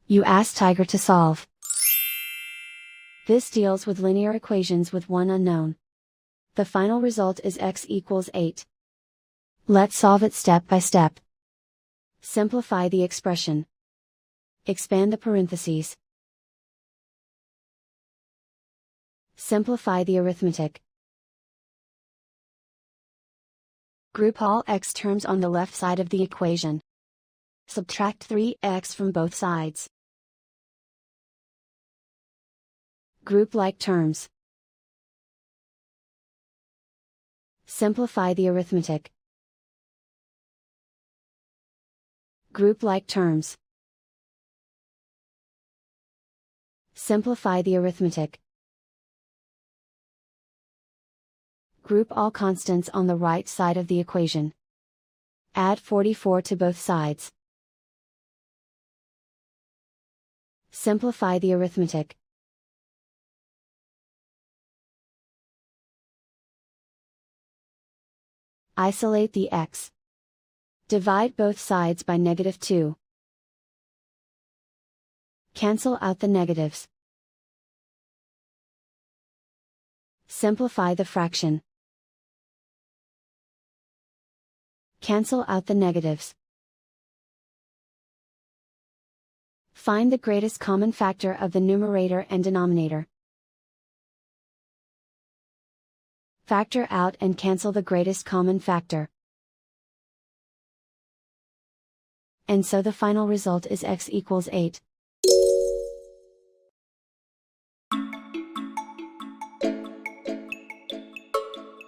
You ask Tiger to solve. This deals with linear equations with one unknown. The final result is x equals 8. Let's solve it step by step. Simplify the expression. Expand the parentheses. Simplify the arithmetic. Group all x terms on the left side of the equation. Subtract 3x from both sides. Group like terms. Simplify the arithmetic. Group like terms. Simplify the arithmetic. Group all constants on the right side of the equation. Add 44 to both sides. Simplify the arithmetic. Isolate the x. Divide both sides by -2. Cancel out the negatives. Simplify the fraction. Cancel out the negatives. Find the greatest common factor of the numerator and denominator. Factor out and cancel the greatest common factor. And so the final result is x equals 8.